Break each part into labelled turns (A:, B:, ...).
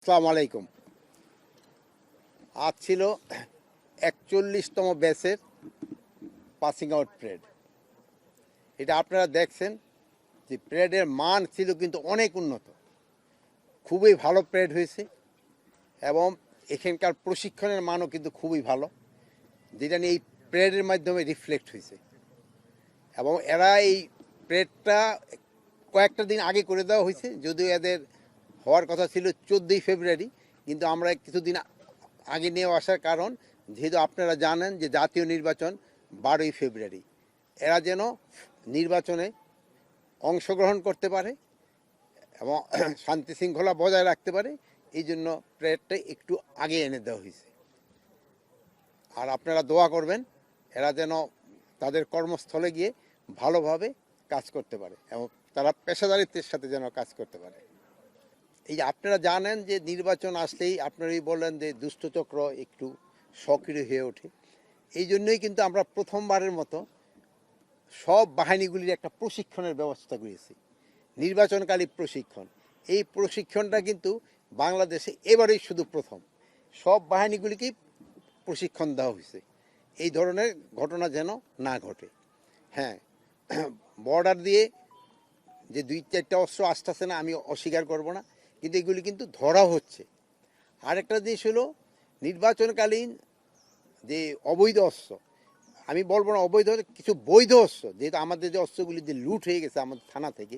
A: আসসালামু আলাইকুম। আজ ছিল ৪১তম ব্যাচের পাসিং আউট প্যারেড। এটা আপনারা দেখছেন যে প্যারেডের মান ছিল কিন্তু অনেক উন্নত, খুবই ভালো প্যারেড হয়েছে এবং এখানকার প্রশিক্ষণের মানও কিন্তু খুবই ভালো, যেটা নিয়ে এই প্যারেডের মাধ্যমে রিফ্লেক্ট হয়েছে। এবং এরা এই প্যারেডটা কয়েকটা দিন আগে করে দেওয়া হয়েছে, যদিও এদের হওয়ার কথা ছিল 14ই ফেব্রুয়ারি, কিন্তু আমরা কিছুদিন আগে নিয়ে আসার কারণ, যেহেতু আপনারা জানেন যে জাতীয় নির্বাচন 12ই ফেব্রুয়ারি, এরা যেন নির্বাচনে অংশগ্রহণ করতে পারে এবং শান্তি শৃঙ্খলা বজায় রাখতে পারে, এই জন্য প্যারেডটা একটু আগে এনে দেওয়া হয়েছে। আর আপনারা দোয়া করবেন এরা যেন তাদের কর্মস্থলে গিয়ে ভালোভাবে কাজ করতে পারে এবং তারা পেশাদারিত্বের সাথে যেন কাজ করতে পারে। এই যে আপনারা জানেন যে নির্বাচন আসলেই আপনারাই বললেন যে দুষ্টচক্র একটু সক্রিয় হয়ে ওঠে। এই জন্যই কিন্তু আমরা প্রথমবারের মতো সব বাহিনীগুলির একটা প্রশিক্ষণের ব্যবস্থা করেছি, নির্বাচনকালীন প্রশিক্ষণ। এই প্রশিক্ষণটা কিন্তু বাংলাদেশে এবারেই শুধু প্রথম, সব বাহিনীগুলিকেই প্রশিক্ষণ দেওয়া হয়েছে এই ধরনের ঘটনা যেন না ঘটে। হ্যাঁ, বর্ডার দিয়ে যে 2-4টা অস্ত্র আসতেছে না, আমি অস্বীকার করব না, কিন্তু এগুলি কিন্তু ধরা হচ্ছে। আরেকটা জিনিস হলো নির্বাচনকালীন যে অবৈধ অস্ত্র, আমি বলবো না অবৈধ, কিছু বৈধ অস্ত্র, যেহেতু আমাদের যে অস্ত্রগুলি যে লুট হয়ে গেছে আমাদের থানা থেকে,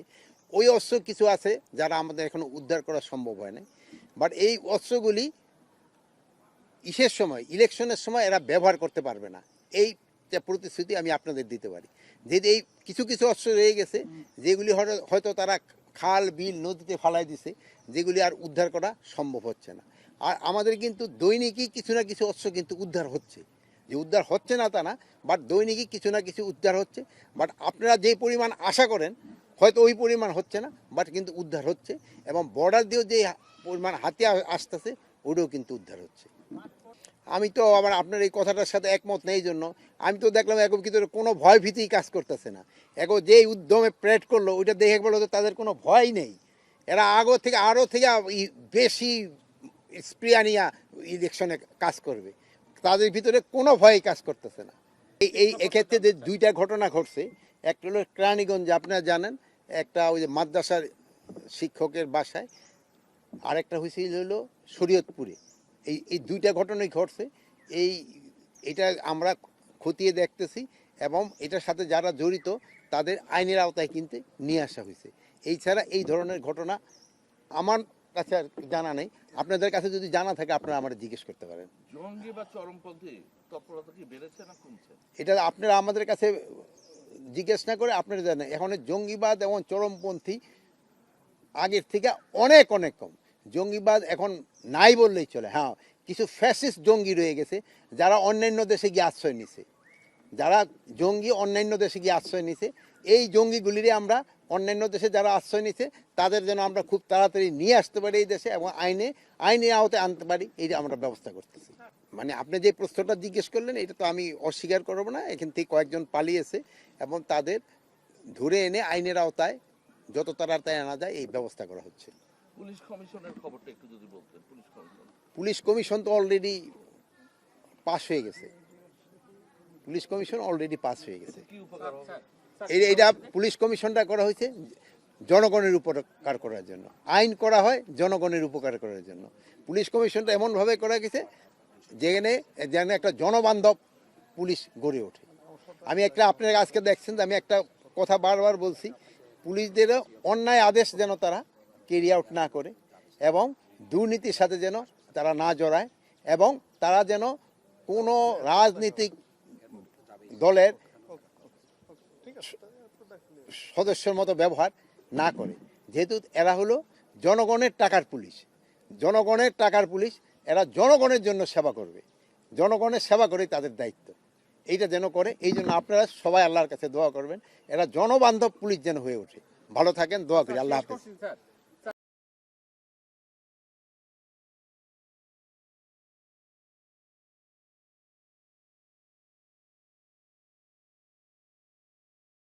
A: ওই অস্ত্র কিছু আছে যারা আমাদের এখনো উদ্ধার করা সম্ভব হয় না। বাট এই অস্ত্রগুলি ইসের সময়, ইলেকশনের সময় এরা ব্যবহার করতে পারবে না, এই প্রতিশ্রুতি আমি আপনাদের দিতে পারি। যেহেতু এই কিছু কিছু অস্ত্র রয়ে গেছে যেগুলি হয়তো তারা খাল বিল নদীতে ফালাই দিছে, যেগুলি আর উদ্ধার করা সম্ভব হচ্ছে না। আর আমাদের কিন্তু দৈনিকই কিছু না কিছু অস্ত্র কিন্তু উদ্ধার হচ্ছে, যে উদ্ধার হচ্ছে না তা না, বাট দৈনিকই কিছু না কিছু উদ্ধার হচ্ছে। বাট আপনারা যে পরিমাণ আশা করেন হয়তো ওই পরিমাণ হচ্ছে না, বাট কিন্তু উদ্ধার হচ্ছে। এবং বর্ডার দিয়েও যে পরিমাণ হাতিয়ার আসতেছে ওটাও কিন্তু উদ্ধার হচ্ছে। আমি তো আবার আপনার এই কথাটার সাথে একমত নেই, জন্য আমি তো দেখলাম এখন ভিতরে কোনো ভয় ভীতিই কাজ করতেছে না। এখন যেই উদ্যমে প্যারেড করলো ওইটা দেখে বলো তো তাদের কোনো ভয় নেই। এরা আগো থেকে আরও থেকে বেশি স্প্রিয়া নিয়ে ইলেকশনে কাজ করবে, তাদের ভিতরে কোনো ভয়ই কাজ করতেছে না। এই এক্ষেত্রে যে 2টা ঘটনা ঘটছে, একটা হলো কেরানীগঞ্জে আপনারা জানেন, একটা ওই যে মাদ্রাসার শিক্ষকের বাসায়, আরেকটা হয়েছিল হলো শরীয়তপুরে। এই 2টা ঘটনাই ঘটছে। এটা আমরা খতিয়ে দেখতেছি এবং এটার সাথে যারা জড়িত তাদের আইনের আওতায় কিন্তু নিয়ে আসা হয়েছে। এই ছাড়া এই ধরনের ঘটনা আমার কাছে আর জানা নেই। আপনাদের কাছে যদি জানা থাকে আপনারা আমার জিজ্ঞেস করতে পারেন।
B: জঙ্গি বা চরমপন্থী তৎপরতা কি বেড়েছে না কমছে?
A: এটা আপনারা আমাদের কাছে জিজ্ঞেস না করে আপনারা জানেন, এখন জঙ্গিবাদ এবং চরমপন্থী আগের থেকে অনেক অনেক কম। জঙ্গিবাদ এখন নাই বললেই চলে। হ্যাঁ, কিছু ফ্যাসিস্ট জঙ্গি রয়ে গেছে যারা অন্যান্য দেশে গিয়ে আশ্রয় নিছে, যারা জঙ্গি অন্যান্য দেশে গিয়ে আশ্রয় নিছে। এই জঙ্গিগুলিরে আমরা অন্যান্য দেশে যারা আশ্রয় নিছে তাদের যেন আমরা খুব তাড়াতাড়ি নিয়ে আসতে পারি এই দেশে এবং আইনের আওতায় আনতে পারি, এইটা আমরা ব্যবস্থা করতেছি। মানে আপনি যে প্রশ্নটা জিজ্ঞেস করলেন এটা তো আমি অস্বীকার করব না, এখান থেকে কয়েকজন পালিয়েছে এবং তাদের ধরে এনে আইনের আওতায় যত তাড়াতাড়ি আনা যায় এই ব্যবস্থা করা হচ্ছে।
B: পুলিশ কমিশনের খবরটা একটু যদি বলতেন।
A: পুলিশ কমিশন তো অলরেডি পাস হয়ে গেছে, পুলিশ কমিশন অলরেডি পাস হয়ে গেছে।
B: কি উপকার হবে?
A: এইটা পুলিশ কমিশনটা করা হয়েছে জনগণের উপকার করার জন্য, আইন করা হয় জনগণের উপকার করার জন্য। পুলিশ কমিশনটা এমনভাবে করা গেছে যেখানে যেন একটা জনবান্ধব পুলিশ গড়ে ওঠে। আমি একটা আপনারা আজকে দেখছেন, আমি একটা কথা বারবার বলছি, পুলিশদের অন্যায় আদেশ যেন তারা ক্যারি আউট না করে এবং দুর্নীতির সাথে যেন তারা না জড়ায় এবং তারা যেন কোনো রাজনৈতিক দলের সদস্যের মতো ব্যবহার না করে। যেহেতু এরা হলো জনগণের টাকার পুলিশ, জনগণের টাকার পুলিশ, এরা জনগণের জন্য সেবা করবে, জনগণের সেবা করেই তাদের দায়িত্ব, এইটা যেন করে। এই জন্য আপনারা সবাই আল্লাহর কাছে দোয়া করবেন এরা জনবান্ধব পুলিশ যেন হয়ে ওঠে। ভালো থাকেন, দোয়া করি। আল্লাহ হাফেজ।